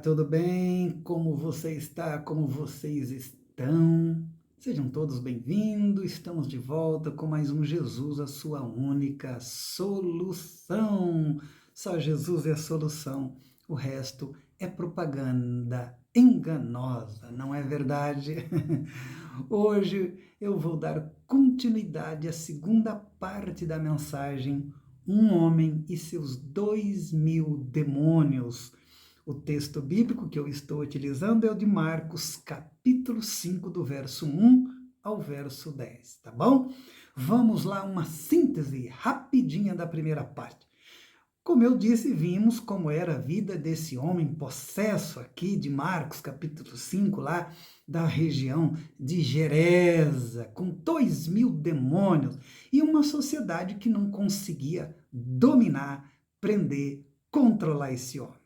tudo bem? Como você está? Como vocês estão? Sejam todos bem-vindos. Estamos de volta com mais um Jesus, a sua única solução. Só Jesus é a solução. O resto é propaganda enganosa, não é verdade? Hoje eu vou dar continuidade à segunda parte da mensagem Um Homem e Seus 2000 Demônios. O texto bíblico que eu estou utilizando é o de Marcos, capítulo 5, do verso 1 ao verso 10, tá bom? Vamos lá, uma síntese rapidinha da primeira parte. Como eu disse, vimos como era a vida desse homem possesso aqui de Marcos, capítulo 5, lá da região de Geresa, com 2000 demônios e uma sociedade que não conseguia dominar, prender, controlar esse homem.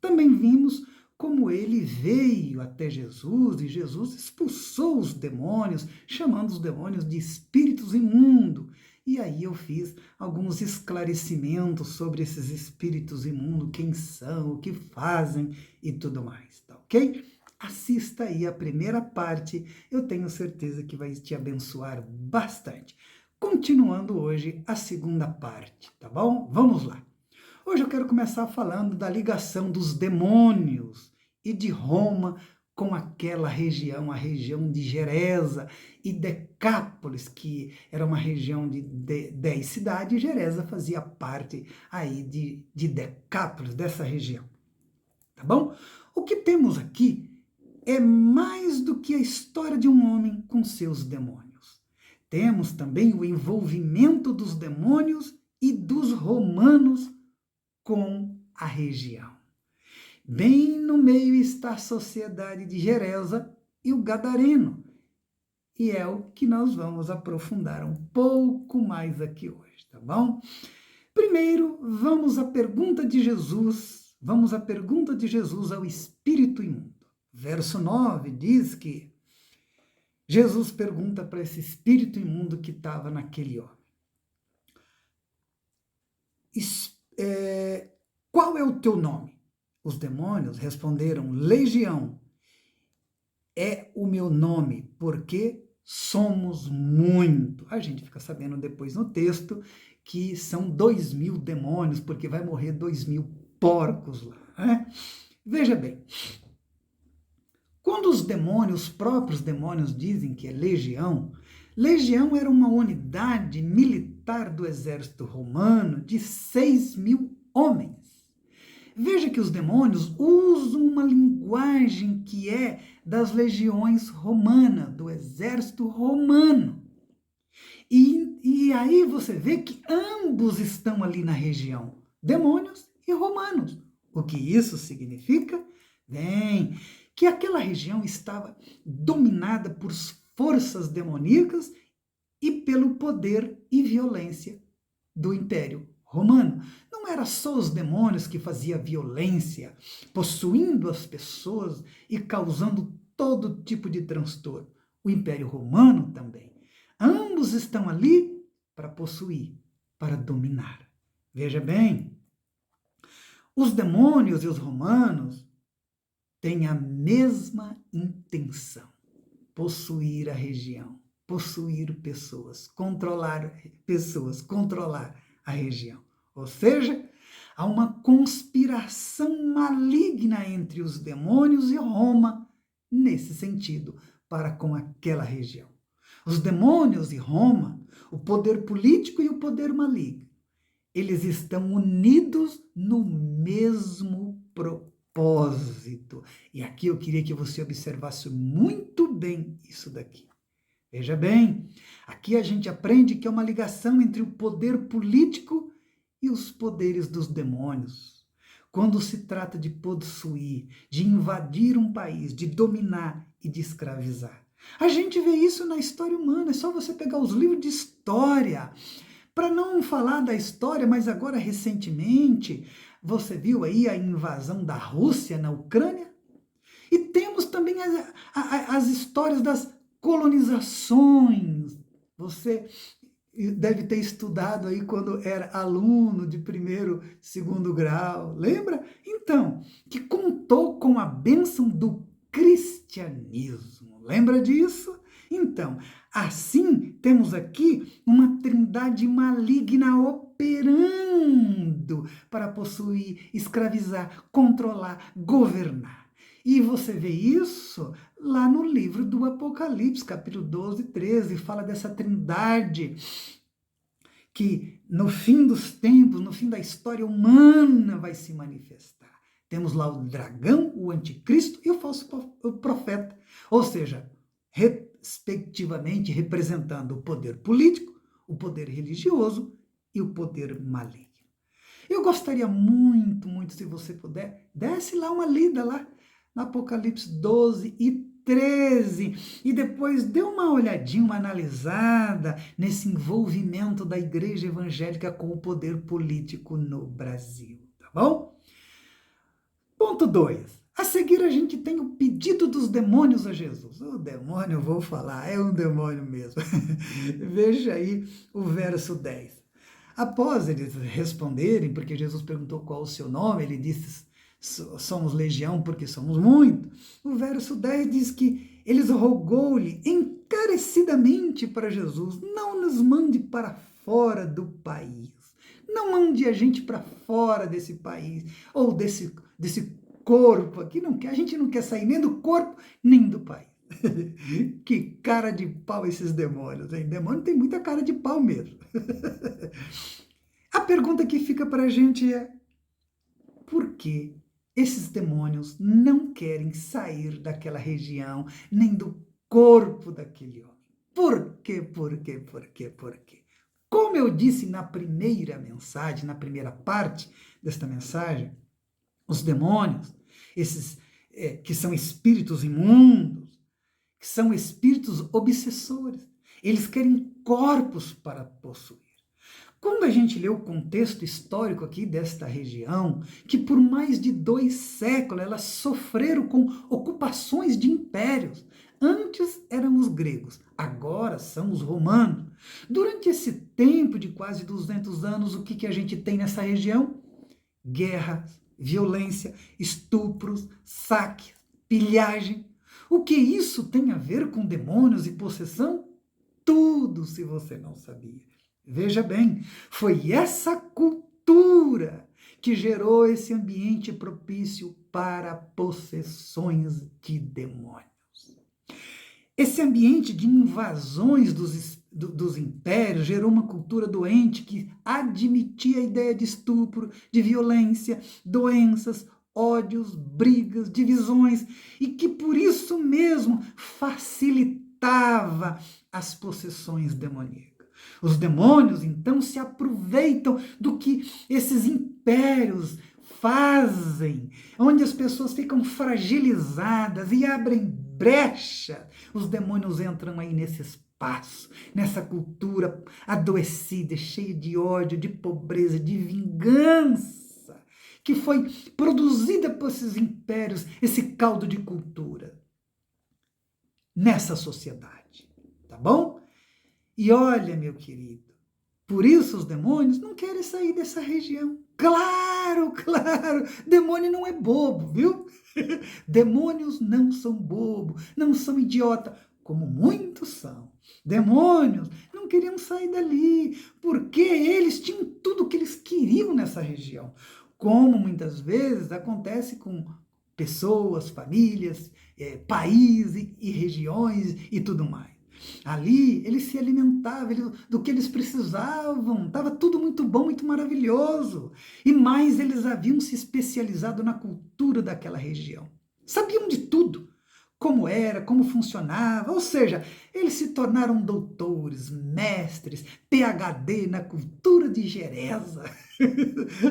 Também vimos como ele veio até Jesus e Jesus expulsou os demônios, chamando os demônios de espíritos imundos. E aí eu fiz alguns esclarecimentos sobre esses espíritos imundos, quem são, o que fazem e tudo mais, tá ok? Assista aí a primeira parte, eu tenho certeza que vai te abençoar bastante. Continuando hoje a segunda parte, tá bom? Vamos lá. Hoje eu quero começar falando da ligação dos demônios e de Roma com aquela região, a região de Geresa e Decápolis, que era uma região de 10 cidades, e Geresa fazia parte aí de Decápolis, dessa região, tá bom? O que temos aqui é mais do que a história de um homem com seus demônios. Temos também o envolvimento dos demônios e dos romanos com a região. Bem no meio está a sociedade de Geresa e o Gadareno. E é o que nós vamos aprofundar um pouco mais aqui hoje, tá bom? Primeiro, vamos à pergunta de Jesus. Vamos à pergunta de Jesus ao espírito imundo. Verso 9 diz que Jesus pergunta para esse espírito imundo que estava naquele homem. Qual é o teu nome? Os demônios responderam: Legião é o meu nome, porque somos muito. A gente fica sabendo depois no texto que são 2000 demônios, porque vai morrer 2000 porcos lá, né? Veja bem, quando os demônios, os próprios demônios dizem que é legião, legião era uma unidade militar do exército romano de 6.000 homens. Veja que os demônios usam uma linguagem que é das legiões romanas, do exército romano. E aí você vê que ambos estão ali na região, demônios e romanos. O que isso significa? Bem, que aquela região estava dominada por forças demoníacas e pelo poder e violência do Império Romano. Não era só os demônios que faziam violência, possuindo as pessoas e causando todo tipo de transtorno. O Império Romano também. Ambos estão ali para possuir, para dominar. Veja bem, os demônios e os romanos têm a mesma intenção: possuir a região, possuir pessoas, controlar a região. Ou seja, há uma conspiração maligna entre os demônios e Roma, nesse sentido, para com aquela região. Os demônios e Roma, o poder político e o poder maligno, eles estão unidos no mesmo propósito. E aqui eu queria que você observasse muito bem isso daqui. Veja bem, aqui a gente aprende que é uma ligação entre o poder político e os poderes dos demônios. Quando se trata de possuir, de invadir um país, de dominar e de escravizar. A gente vê isso na história humana, é só você pegar os livros de história. Para não falar da história, mas agora recentemente, você viu aí a invasão da Rússia na Ucrânia? E temos também as histórias das colonizações. Você deve ter estudado aí quando era aluno de primeiro, segundo grau, lembra? Então, que contou com a bênção do cristianismo, lembra disso? Então, assim, temos aqui uma trindade maligna operando para possuir, escravizar, controlar, governar. E você vê isso lá no livro do Apocalipse, capítulo 12, 13, fala dessa trindade que no fim dos tempos, no fim da história humana vai se manifestar. Temos lá o dragão, o anticristo e o falso profeta. Ou seja, respectivamente representando o poder político, o poder religioso e o poder maligno. Eu gostaria muito, muito, se você puder, desse lá uma lida lá no Apocalipse 12 e 13 e depois dê uma olhadinha, uma analisada nesse envolvimento da igreja evangélica com o poder político no Brasil, tá bom? Ponto 2. A seguir, a gente tem o pedido dos demônios a Jesus. O demônio, eu vou falar, é um demônio mesmo. Veja aí o verso 10. Após eles responderem, porque Jesus perguntou qual o seu nome, ele disse, somos legião porque somos muito. O verso 10 diz que eles rogou-lhe encarecidamente para Jesus, não nos mande para fora do país. Não mande a gente para fora desse país, ou desse corpo aqui, não quer, a gente não quer sair nem do corpo, nem do país. Que cara de pau esses demônios, hein? Demônio tem muita cara de pau mesmo. A pergunta que fica para a gente é, por que esses demônios não querem sair daquela região, nem do corpo daquele homem? Por quê, por quê, por quê, por quê? Como eu disse na primeira mensagem, na primeira parte desta mensagem, os demônios, esses que são espíritos imundos, que são espíritos obsessores, eles querem corpos para possuir. Quando a gente lê o contexto histórico aqui desta região, que por mais de 2 séculos elas sofreram com ocupações de impérios. Antes eram os gregos, agora são os romanos. Durante esse tempo de quase 200 anos, o que a gente tem nessa região? Guerras, violência, estupros, saques, pilhagem. O que isso tem a ver com demônios e possessão? Tudo, se você não sabia. Veja bem, foi essa cultura que gerou esse ambiente propício para possessões de demônios. Esse ambiente de invasões dos impérios gerou uma cultura doente que admitia a ideia de estupro, de violência, doenças, ódios, brigas, divisões, e que por isso mesmo facilitava as possessões demoníacas. Os demônios, então, se aproveitam do que esses impérios fazem, onde as pessoas ficam fragilizadas e abrem brecha. Os demônios entram aí nesse espaço, nessa cultura adoecida, cheia de ódio, de pobreza, de vingança, que foi produzida por esses impérios, esse caldo de cultura, nessa sociedade, tá bom? E olha, meu querido, por isso os demônios não querem sair dessa região. Claro, claro, demônio não é bobo, viu? Demônios não são bobos, não são idiota, como muitos são. Demônios não queriam sair dali, porque eles tinham tudo o que eles queriam nessa região. Como muitas vezes acontece com pessoas, famílias, países e regiões e tudo mais. Ali eles se alimentavam do que eles precisavam, estava tudo muito bom, muito maravilhoso. E mais, eles haviam se especializado na cultura daquela região. Sabiam de tudo, como era, como funcionava, ou seja, eles se tornaram doutores, mestres, PhD na cultura de Gereza.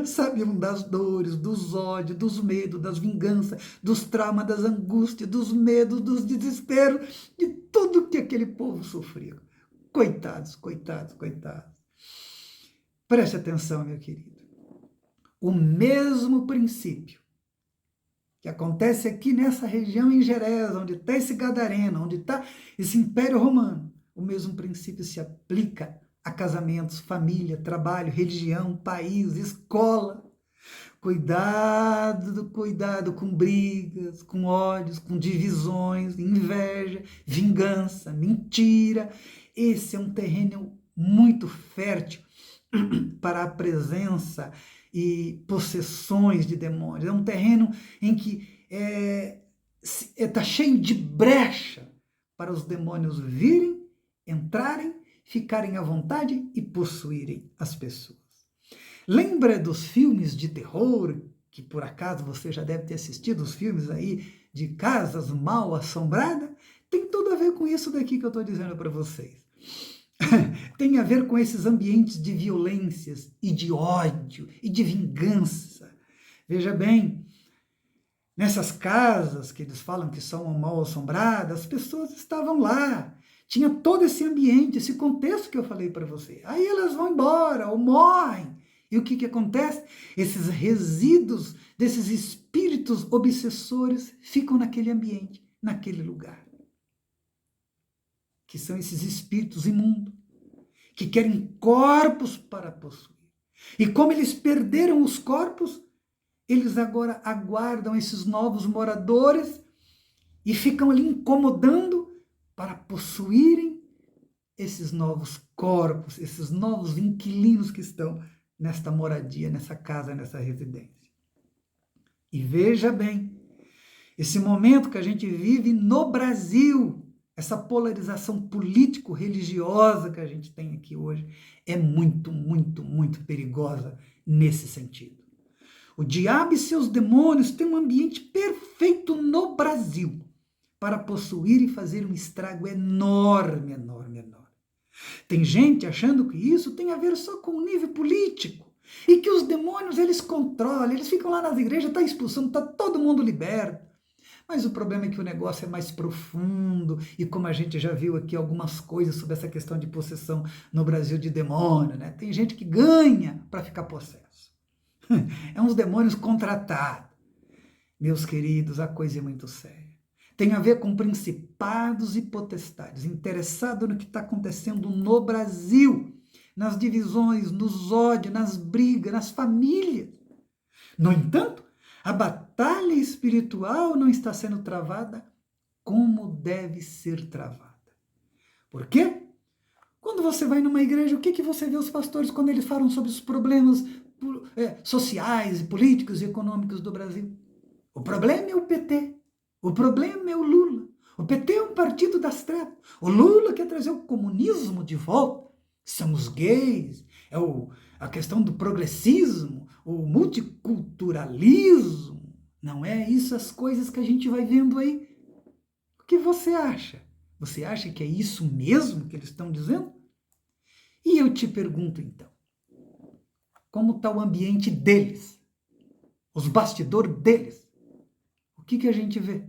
Sabiam das dores, dos ódios, dos medos, das vinganças, dos traumas, das angústias, dos medos, dos desesperos, de tudo que aquele povo sofria. Coitados, coitados, coitados. Preste atenção, meu querido. O mesmo princípio que acontece aqui nessa região em Gereza, onde está esse Gadareno, onde está esse Império Romano, o mesmo princípio se aplica a casamentos, família, trabalho, religião, país, escola. Cuidado com brigas, com ódios, com divisões, inveja, vingança, mentira. Esse é um terreno muito fértil para a presença e possessões de demônios. É um terreno em que está cheio de brecha para os demônios virem, entrarem, ficarem à vontade e possuírem as pessoas. Lembra dos filmes de terror, que por acaso você já deve ter assistido, os filmes aí de casas mal assombradas? Tem tudo a ver com isso daqui que eu estou dizendo para vocês. Tem a ver com esses ambientes de violências e de ódio e de vingança. Veja bem, nessas casas que eles falam que são mal assombradas, as pessoas estavam lá. Tinha todo esse ambiente, esse contexto que eu falei para você. Aí elas vão embora ou morrem. E o que acontece? Esses resíduos desses espíritos obsessores ficam naquele ambiente, naquele lugar. Que são esses espíritos imundos, que querem corpos para possuir. E como eles perderam os corpos, eles agora aguardam esses novos moradores e ficam ali incomodando para possuírem esses novos corpos, esses novos inquilinos que estão nesta moradia, nessa casa, nessa residência. E veja bem, esse momento que a gente vive no Brasil, essa polarização político-religiosa que a gente tem aqui hoje, é muito, muito, muito perigosa nesse sentido. O diabo e seus demônios têm um ambiente perfeito no Brasil para possuir e fazer um estrago enorme, enorme, enorme. Tem gente achando que isso tem a ver só com o nível político e que os demônios eles controlam, eles ficam lá nas igrejas, está expulsando, está todo mundo liberto. Mas o problema é que o negócio é mais profundo e como a gente já viu aqui algumas coisas sobre essa questão de possessão no Brasil de demônio, né? Tem gente que ganha para ficar possesso. É uns demônios contratados. Meus queridos, a coisa é muito séria. Tem a ver com principados e potestades, interessado no que está acontecendo no Brasil, nas divisões, nos ódios, nas brigas, nas famílias. No entanto, a batalha espiritual não está sendo travada como deve ser travada. Por quê? Quando você vai numa igreja, o que você vê os pastores quando eles falam sobre os problemas sociais, políticos e econômicos do Brasil? O problema é o PT. O problema é o Lula. O PT é um partido das trevas. O Lula quer trazer o comunismo de volta. São os gays, a questão do progressismo, o multiculturalismo. Não é isso as coisas que a gente vai vendo aí? O que você acha? Você acha que é isso mesmo que eles estão dizendo? E eu te pergunto então, como está o ambiente deles? Os bastidores deles? O que a gente vê?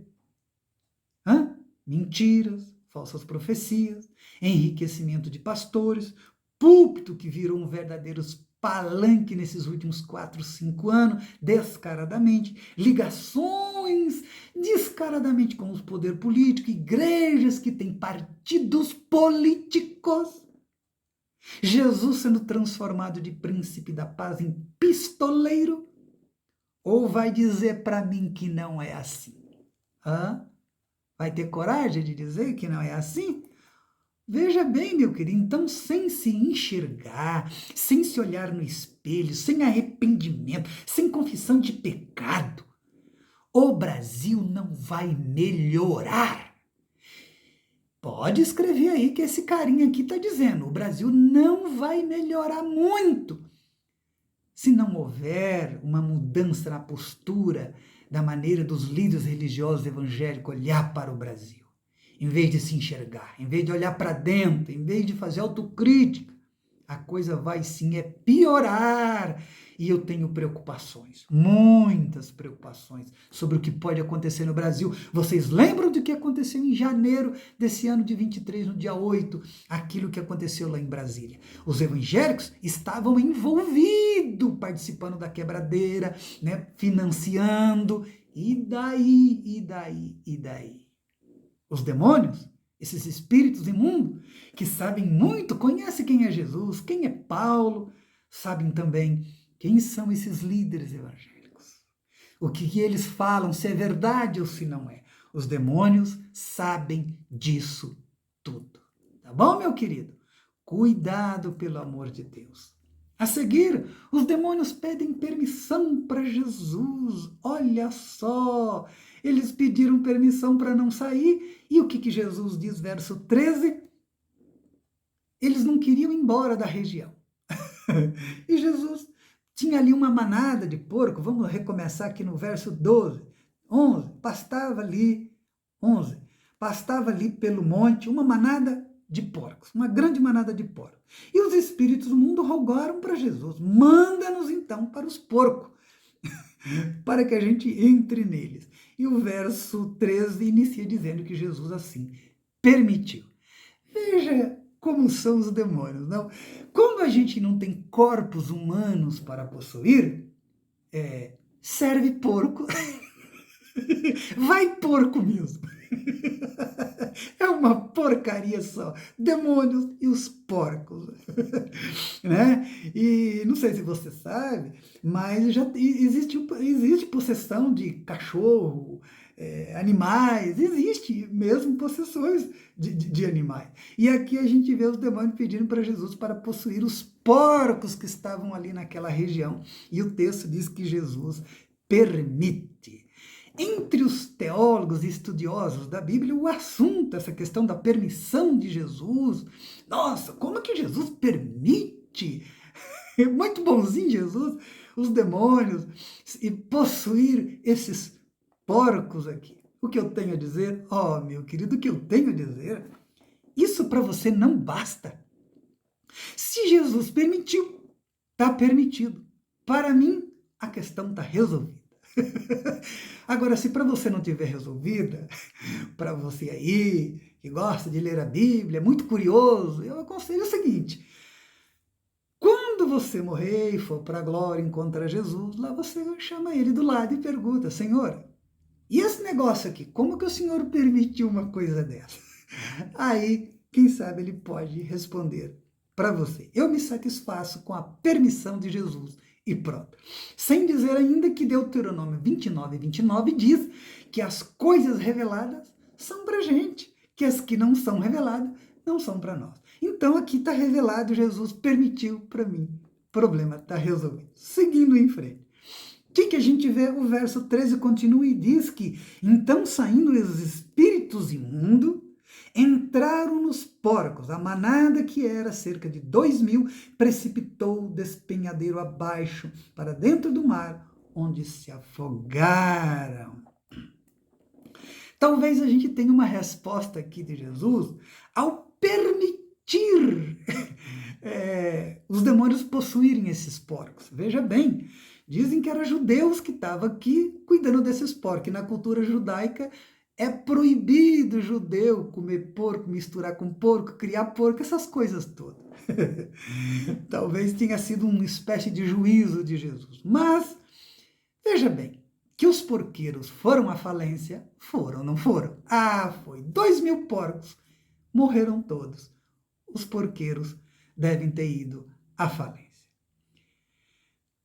Mentiras, falsas profecias, enriquecimento de pastores, púlpito que virou um verdadeiro palanque nesses últimos 4, 5 anos, descaradamente, ligações descaradamente com o poder político, igrejas que têm partidos políticos. Jesus sendo transformado de príncipe da paz em pistoleiro? Ou vai dizer para mim que não é assim? Vai ter coragem de dizer que não é assim? Veja bem, meu querido, então sem se enxergar, sem se olhar no espelho, sem arrependimento, sem confissão de pecado, o Brasil não vai melhorar. Pode escrever aí que esse carinha aqui está dizendo, o Brasil não vai melhorar muito se não houver uma mudança na postura da maneira dos líderes religiosos evangélicos olhar para o Brasil. Em vez de se enxergar, em vez de olhar para dentro, em vez de fazer autocrítica, a coisa vai sim piorar. E eu tenho preocupações, muitas preocupações sobre o que pode acontecer no Brasil. Vocês lembram do que aconteceu em janeiro desse ano de 23, no dia 8, aquilo que aconteceu lá em Brasília. Os evangélicos estavam envolvidos, participando da quebradeira, né, financiando, e daí? Os demônios esses espíritos imundos, que sabem muito, conhecem quem é Jesus, quem é Paulo, sabem também quem são esses líderes evangélicos. O que eles falam, se é verdade ou se não é. Os demônios sabem disso tudo. Tá bom, meu querido? Cuidado, pelo amor de Deus. A seguir, os demônios pedem permissão para Jesus. Olha só, eles pediram permissão para não sair. E o que Jesus diz, verso 13? Eles não queriam ir embora da região. E Jesus tinha ali uma manada de porco. Vamos recomeçar aqui no verso 12. 11, pastava ali pelo monte uma manada de porcos, uma grande manada de porcos. E os espíritos do mundo rogaram para Jesus, manda-nos então para os porcos, para que a gente entre neles. E o verso 13 inicia dizendo que Jesus assim permitiu. Veja como são os demônios, não? Quando a gente não tem corpos humanos para possuir, serve porco. Vai porco mesmo. É uma porcaria só. Demônios e os porcos. Né? E não sei se você sabe, mas já existe possessão de cachorro, animais, existe mesmo possessões de animais. E aqui a gente vê os demônios pedindo para Jesus para possuir os porcos que estavam ali naquela região. E o texto diz que Jesus permite. Entre os teólogos e estudiosos da Bíblia, o assunto, essa questão da permissão de Jesus, nossa, como é que Jesus permite? Muito bonzinho Jesus, os demônios, e possuir esses porcos aqui. O que eu tenho a dizer? Oh, meu querido, o que eu tenho a dizer? Isso para você não basta. Se Jesus permitiu, está permitido. Para mim, a questão está resolvida. Agora, se para você não tiver resolvida, para você aí, que gosta de ler a Bíblia, muito curioso, eu aconselho o seguinte: quando você morrer e for para a glória, encontrar Jesus, lá você chama ele do lado e pergunta: Senhor, e esse negócio aqui, como que o Senhor permitiu uma coisa dessa? Aí, quem sabe ele pode responder para você: eu me satisfaço com a permissão de Jesus. E pronto. Sem dizer ainda que Deuteronômio 29 diz que as coisas reveladas são para a gente, que as que não são reveladas não são para nós. Então aqui está revelado, Jesus permitiu para mim. O problema está resolvido. Seguindo em frente. O que a gente vê? O verso 13 continua e diz que então, saindo os espíritos imundos, entraram nos porcos. A manada, que era cerca de 2.000, precipitou o despenhadeiro abaixo para dentro do mar, onde se afogaram. Talvez a gente tenha uma resposta aqui de Jesus ao permitir os demônios possuírem esses porcos. Veja bem, dizem que eram judeus que estavam aqui cuidando desses porcos. E na cultura judaica é proibido judeu comer porco, misturar com porco, criar porco, essas coisas todas. Talvez tenha sido uma espécie de juízo de Jesus. Mas, veja bem, que os porqueiros foram à falência, foram, não foram? Ah, foi. 2.000 porcos, morreram todos. Os porqueiros devem ter ido à falência.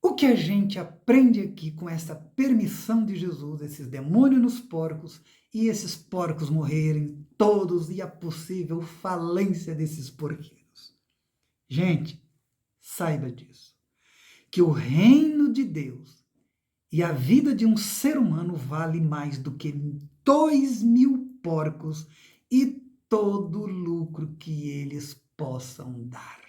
O que a gente aprende aqui com essa permissão de Jesus, esses demônios nos porcos, e esses porcos morrerem todos, e a possível falência desses porqueiros? Gente, saiba disso, que o reino de Deus e a vida de um ser humano vale mais do que 2.000 porcos e todo o lucro que eles possam dar.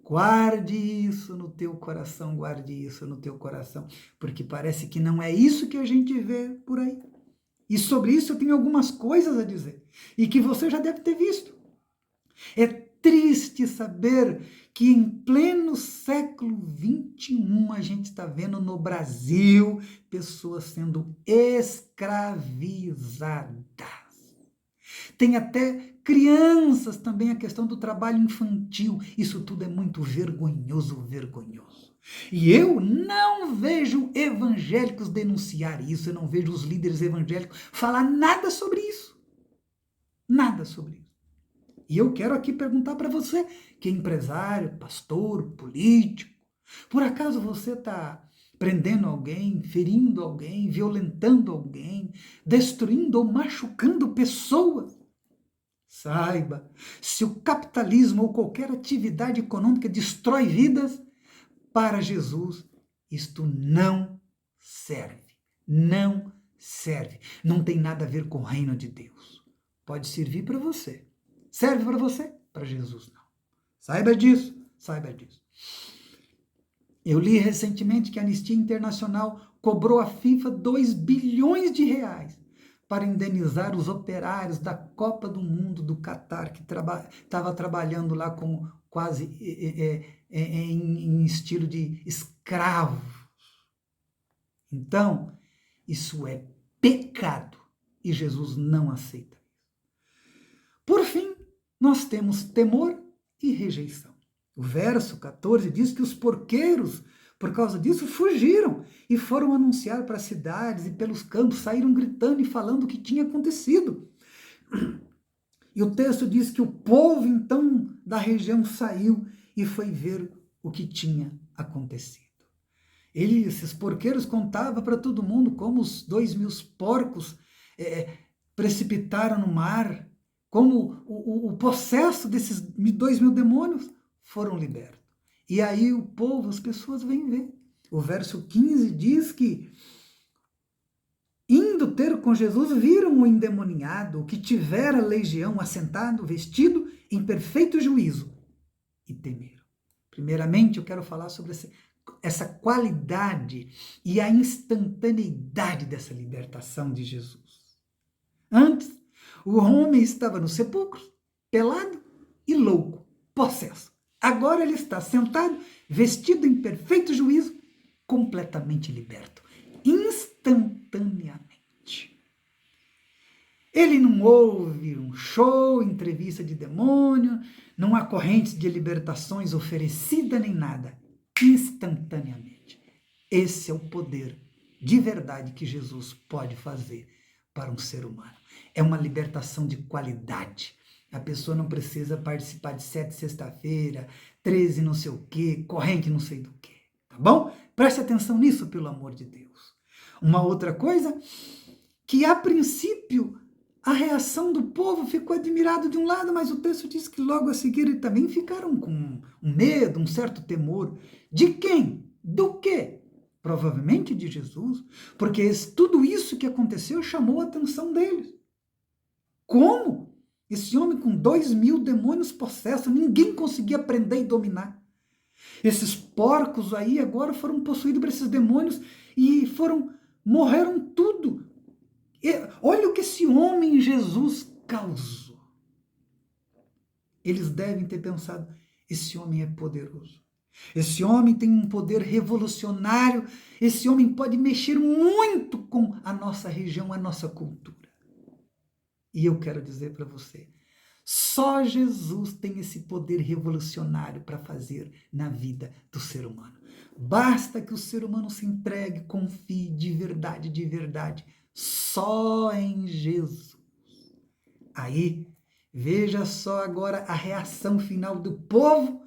Guarde isso no teu coração, guarde isso no teu coração, porque parece que não é isso que a gente vê por aí. E sobre isso eu tenho algumas coisas a dizer, e que você já deve ter visto. É triste saber que em pleno século XXI a gente está vendo no Brasil pessoas sendo escravizadas. Tem até crianças também, a questão do trabalho infantil. Isso tudo é muito vergonhoso, vergonhoso. E eu não vejo evangélicos denunciar isso, eu não vejo os líderes evangélicos falar nada sobre isso. Nada sobre isso. E eu quero aqui perguntar para você, que é empresário, pastor, político, por acaso você está prendendo alguém, ferindo alguém, violentando alguém, destruindo ou machucando pessoas? Saiba, se o capitalismo ou qualquer atividade econômica destrói vidas, para Jesus isto não serve. Não serve. Não tem nada a ver com o reino de Deus. Pode servir para você. Serve para você? Para Jesus não. Saiba disso, saiba disso. Eu li recentemente que a Anistia Internacional cobrou à FIFA 2 bilhões de reais para indenizar os operários da Copa do Mundo do Catar, que estava trabalhando lá como quase em estilo de escravo. Então, isso é pecado e Jesus não aceita. Por fim, nós temos temor e rejeição. O verso 14 diz que os porqueiros, por causa disso, fugiram e foram anunciar para as cidades e pelos campos, saíram gritando e falando o que tinha acontecido. E o texto diz que o povo, então, da região saiu e foi ver o que tinha acontecido. Esses porqueiros contavam para todo mundo como os 2.000 porcos precipitaram no mar, como o possesso desses 2.000 demônios foram libertos. E aí o povo, as pessoas vêm ver. O verso 15 diz que, indo ter com Jesus, viram o endemoniado, o que tivera legião, assentado, vestido em perfeito juízo, e temeram. Primeiramente, eu quero falar sobre essa qualidade e a instantaneidade dessa libertação de Jesus. Antes, o homem estava no sepulcro, pelado e louco, possesso. Agora ele está sentado, vestido em perfeito juízo, completamente liberto, instantaneamente. Ele não ouve um show, entrevista de demônio, não há correntes de libertações oferecida nem nada, instantaneamente. Esse é o poder de verdade que Jesus pode fazer para um ser humano. É uma libertação de qualidade. A pessoa não precisa participar de 7 sexta-feira, 13 não sei o quê, corrente não sei do quê, tá bom? Preste atenção nisso, pelo amor de Deus. Uma outra coisa, que a princípio a reação do povo ficou admirado de um lado, mas o texto diz que logo a seguir eles também ficaram com um medo, um certo temor. De quem? Do quê? Provavelmente de Jesus, porque tudo isso que aconteceu chamou a atenção deles. Como? Esse homem com 2.000 demônios possessos, ninguém conseguia prender e dominar. Esses porcos aí agora foram possuídos por esses demônios e morreram tudo. Olha o que esse homem Jesus causou. Eles devem ter pensado, esse homem é poderoso. Esse homem tem um poder revolucionário. Esse homem pode mexer muito com a nossa região, a nossa cultura. E eu quero dizer para você, só Jesus tem esse poder revolucionário para fazer na vida do ser humano. Basta que o ser humano se entregue, confie de verdade, só em Jesus. Aí, veja só agora a reação final do povo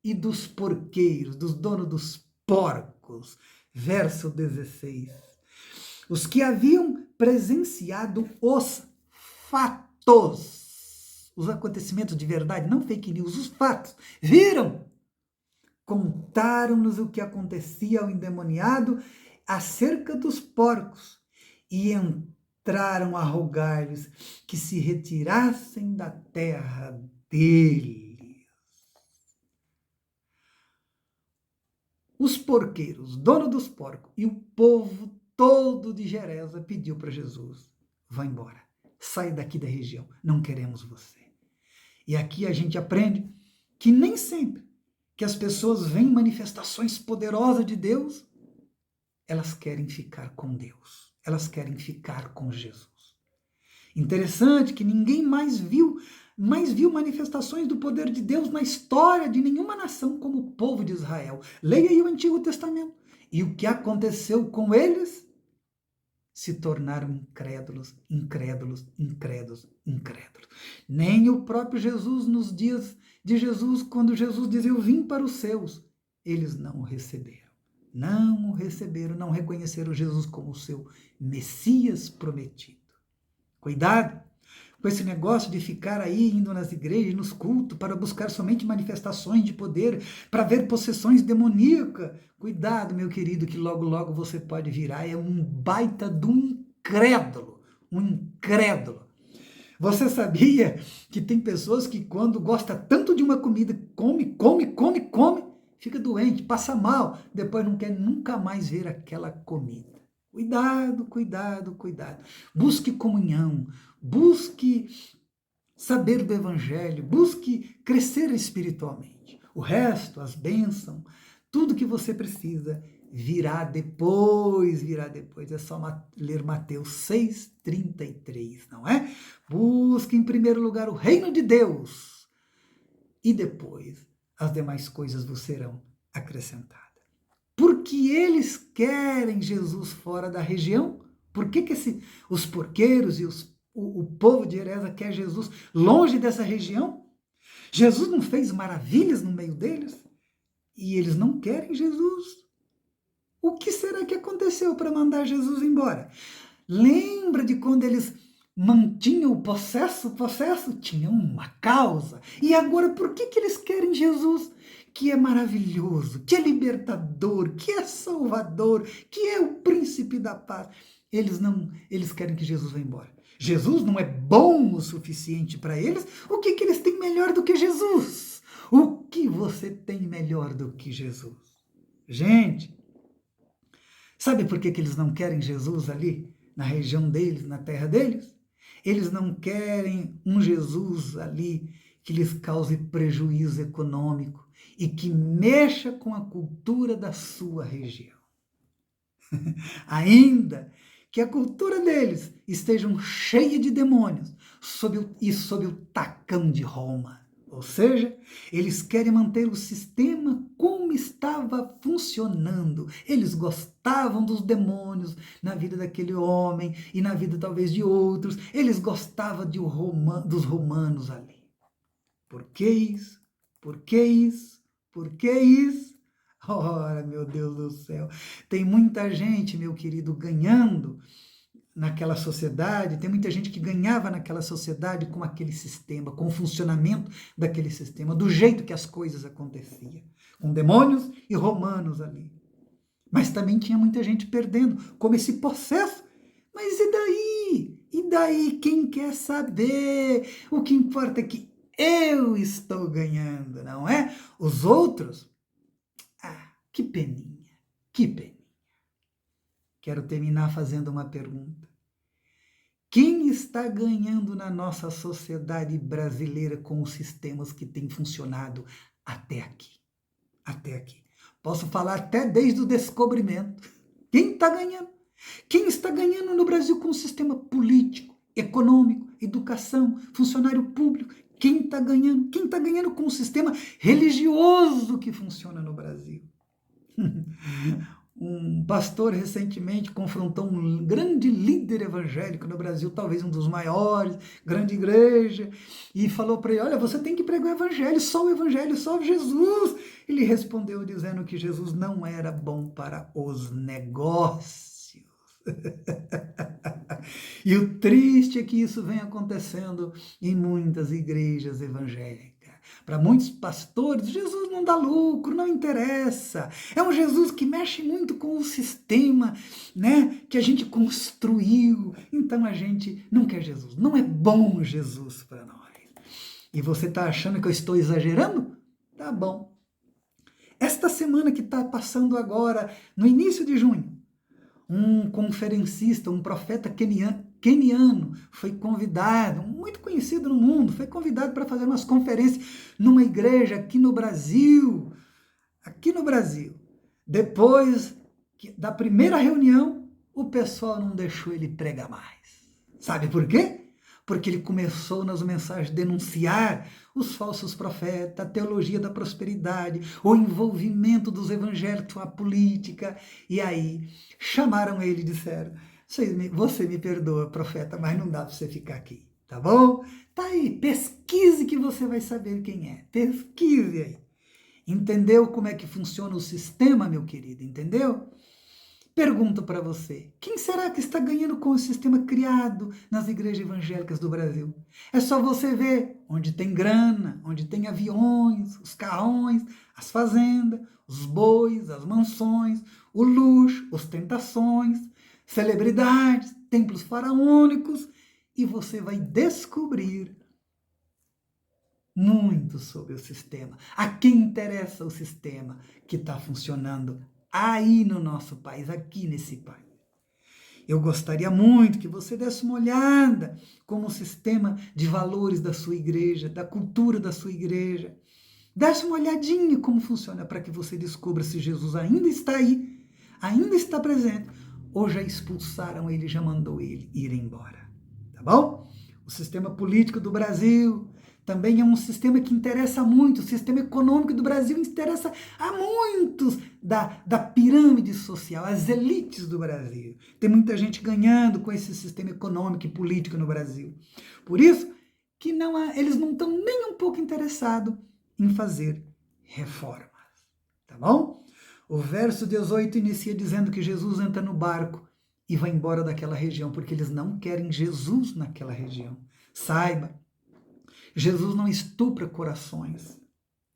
e dos porqueiros, dos donos dos porcos. Verso 16. Os que haviam presenciado os fatos, os acontecimentos de verdade, não fake news, os fatos, viram, contaram-nos o que acontecia ao endemoniado acerca dos porcos e entraram a rogar-lhes que se retirassem da terra deles. Os porqueiros, dono dos porcos, e o povo todo de Gerasa pediu para Jesus, vá embora. Sai daqui da região, não queremos você. E aqui a gente aprende que nem sempre que as pessoas veem manifestações poderosas de Deus, elas querem ficar com Deus, elas querem ficar com Jesus. Interessante que ninguém mais viu manifestações do poder de Deus na história de nenhuma nação como o povo de Israel. Leia aí o Antigo Testamento. E o que aconteceu com eles? Se tornaram incrédulos. Nem o próprio Jesus, nos dias de Jesus, quando Jesus dizia, eu vim para os seus, eles não o receberam. Não o receberam, não reconheceram Jesus como o seu Messias prometido. Cuidado com esse negócio de ficar aí indo nas igrejas, nos cultos, para buscar somente manifestações de poder, para ver possessões demoníacas. Cuidado, meu querido, que logo, logo você pode virar um baita de um incrédulo. Um incrédulo. Você sabia que tem pessoas que quando gosta tanto de uma comida, come, fica doente, passa mal, depois não quer nunca mais ver aquela comida. Cuidado, cuidado, cuidado. Busque comunhão, busque saber do Evangelho, busque crescer espiritualmente. O resto, as bênçãos, tudo que você precisa virá depois. É só ler Mateus 6,33, não é? Busque em primeiro lugar o reino de Deus e depois as demais coisas vos serão acrescentadas. Porque eles querem Jesus fora da região? Por que os porqueiros e o povo de Heresa quer Jesus longe dessa região? Jesus não fez maravilhas no meio deles? E eles não querem Jesus. O que será que aconteceu para mandar Jesus embora? Lembra de quando eles mantinham o possesso? O possesso tinha uma causa. E agora, por que eles querem Jesus? Que é maravilhoso, que é libertador, que é salvador, que é o príncipe da paz. Eles querem que Jesus vá embora. Jesus não é bom o suficiente para eles. O que eles têm melhor do que Jesus? O que você tem melhor do que Jesus? Gente, sabe por que eles não querem Jesus ali, na região deles, na terra deles? Eles não querem um Jesus ali que lhes cause prejuízo econômico e que mexa com a cultura da sua região. Ainda que a cultura deles esteja cheia de demônios sob o tacão de Roma. Ou seja, eles querem manter o sistema como estava funcionando. Eles gostavam dos demônios na vida daquele homem e na vida talvez de outros. Eles gostavam dos romanos ali. Por que isso? Por que isso? Por que isso? Ora, meu Deus do céu, tem muita gente, meu querido, ganhando naquela sociedade, tem muita gente que ganhava naquela sociedade com aquele sistema, com o funcionamento daquele sistema, do jeito que as coisas aconteciam, com demônios e romanos ali. Mas também tinha muita gente perdendo, como esse processo. Mas e daí? E daí? Quem quer saber? O que importa é que eu estou ganhando, não é? Os outros, que peninha, que peninha. Quero terminar fazendo uma pergunta. Quem está ganhando na nossa sociedade brasileira com os sistemas que têm funcionado até aqui? Até aqui. Posso falar até desde o descobrimento. Quem está ganhando? Quem está ganhando no Brasil com o sistema político, econômico, educação, funcionário público? Quem está ganhando? Quem está ganhando com o sistema religioso que funciona no Brasil? Um pastor recentemente confrontou um grande líder evangélico no Brasil, talvez um dos maiores, grande igreja, e falou para ele, olha, você tem que pregar o evangelho, só Jesus. Ele respondeu dizendo que Jesus não era bom para os negócios. E o triste é que isso vem acontecendo em muitas igrejas evangélicas. Para muitos pastores, Jesus não dá lucro, não interessa. É um Jesus que mexe muito com o sistema, né, que a gente construiu. Então a gente não quer Jesus. Não é bom Jesus para nós. E você está achando que eu estou exagerando? Tá bom. Esta semana que está passando agora, no início de junho, um conferencista, um profeta queniano, foi convidado, muito conhecido no mundo, foi convidado para fazer umas conferências numa igreja aqui no Brasil. Depois da primeira reunião, o pessoal não deixou ele pregar mais. Sabe por quê? Porque ele começou nas mensagens a denunciar os falsos profetas, a teologia da prosperidade, o envolvimento dos evangélicos com a política. E aí chamaram ele e disseram, você me perdoa, profeta, mas não dá para você ficar aqui. tá bom? Tá aí, pesquise que você vai saber quem é. Pesquise aí. Entendeu como é que funciona o sistema, meu querido? Entendeu? Pergunto para você, quem será que está ganhando com o sistema criado nas igrejas evangélicas do Brasil? É só você ver onde tem grana, onde tem aviões, os carrões, as fazendas, os bois, as mansões, o luxo, ostentações, celebridades, templos faraônicos, e você vai descobrir muito sobre o sistema. A quem interessa o sistema que está funcionando aí no nosso país, aqui nesse país. Eu gostaria muito que você desse uma olhada como o sistema de valores da sua igreja, da cultura da sua igreja. Desse uma olhadinha como funciona para que você descubra se Jesus ainda está aí, ainda está presente, ou já expulsaram ele, já mandou ele ir embora. Tá bom? O sistema político do Brasil também é um sistema que interessa muito. O sistema econômico do Brasil interessa a muitos da pirâmide social, as elites do Brasil. Tem muita gente ganhando com esse sistema econômico e político no Brasil. Por isso que eles não estão nem um pouco interessados em fazer reformas. Tá bom? O verso 18 inicia dizendo que Jesus entra no barco e vai embora daquela região, porque eles não querem Jesus naquela região. Saiba, Jesus não estupra corações.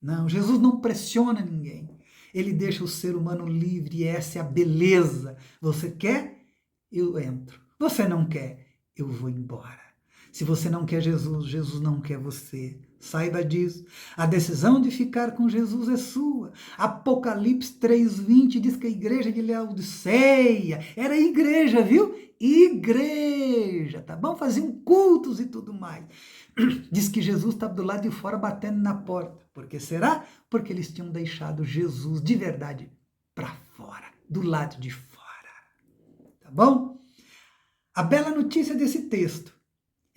Não, Jesus não pressiona ninguém. Ele deixa o ser humano livre e essa é a beleza. Você quer? Eu entro. Você não quer? Eu vou embora. Se você não quer Jesus, Jesus não quer você. Saiba disso. A decisão de ficar com Jesus é sua. Apocalipse 3:20 diz que a igreja de Laodiceia era igreja, viu? Igreja, tá bom? Faziam cultos e tudo mais. Diz que Jesus estava do lado de fora batendo na porta. Por que será? Porque eles tinham deixado Jesus de verdade para fora, do lado de fora. Tá bom? A bela notícia desse texto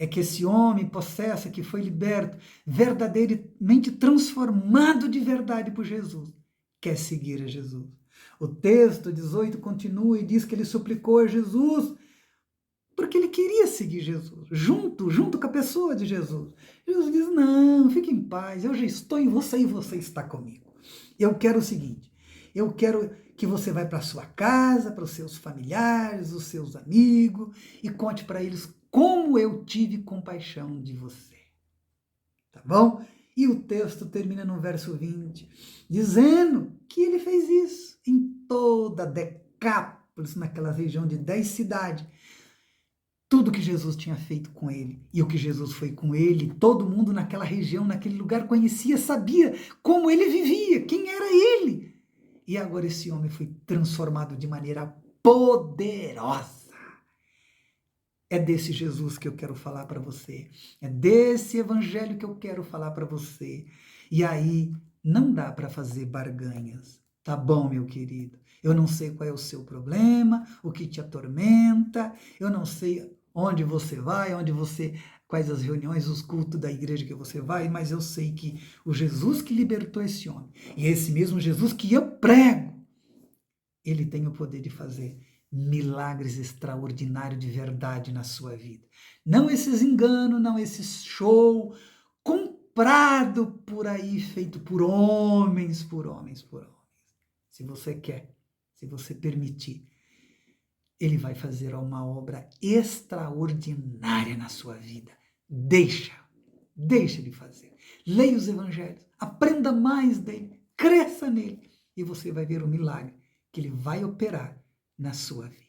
é que esse homem possesso que foi liberto, verdadeiramente transformado de verdade por Jesus, quer seguir a Jesus. O texto 18 continua e diz que ele suplicou a Jesus porque ele queria seguir Jesus, junto com a pessoa de Jesus. Jesus diz, não, fique em paz, eu já estou em você e você está comigo. Eu quero o seguinte, eu quero que você vá para a sua casa, para os seus familiares, os seus amigos, e conte para eles como eu tive compaixão de você. Tá bom? E o texto termina no verso 20, dizendo que ele fez isso em toda Decápolis, naquela região de 10 cidades. Tudo que Jesus tinha feito com ele, e o que Jesus foi com ele, todo mundo naquela região, naquele lugar conhecia, sabia como ele vivia, quem era ele. E agora esse homem foi transformado de maneira poderosa. É desse Jesus que eu quero falar para você. É desse evangelho que eu quero falar para você. E aí não dá para fazer barganhas. Tá bom, meu querido? Eu não sei qual é o seu problema, o que te atormenta, eu não sei onde você vai, quais as reuniões, os cultos da igreja que você vai, mas eu sei que o Jesus que libertou esse homem, e esse mesmo Jesus que eu prego, ele tem o poder de fazer milagres extraordinários de verdade na sua vida. Não esses enganos, não esses show comprado por aí, feito por homens. Se você quer, se você permitir, ele vai fazer uma obra extraordinária na sua vida. Deixa de fazer. Leia os evangelhos, aprenda mais dele, cresça nele e você vai ver o milagre que ele vai operar na sua vida.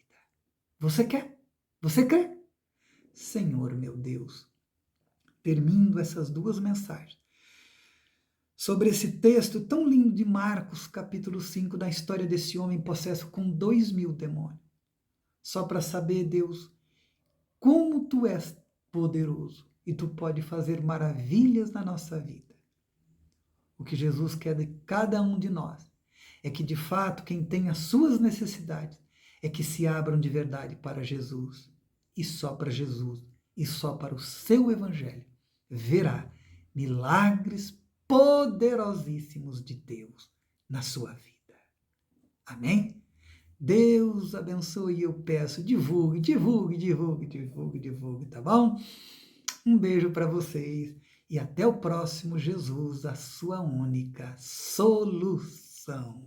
Você quer? Você crê? Senhor, meu Deus, termino essas duas mensagens sobre esse texto tão lindo de Marcos, capítulo 5, da história desse homem possesso com 2.000 demônios. Só para saber, Deus, como tu és poderoso e tu pode fazer maravilhas na nossa vida. O que Jesus quer de cada um de nós é que, de fato, quem tem as suas necessidades é que se abram de verdade para Jesus, e só para Jesus, e só para o seu evangelho, verá milagres poderosíssimos de Deus na sua vida. Amém? Deus abençoe, eu peço, divulgue, tá bom? Um beijo para vocês e até o próximo Jesus, a sua única solução.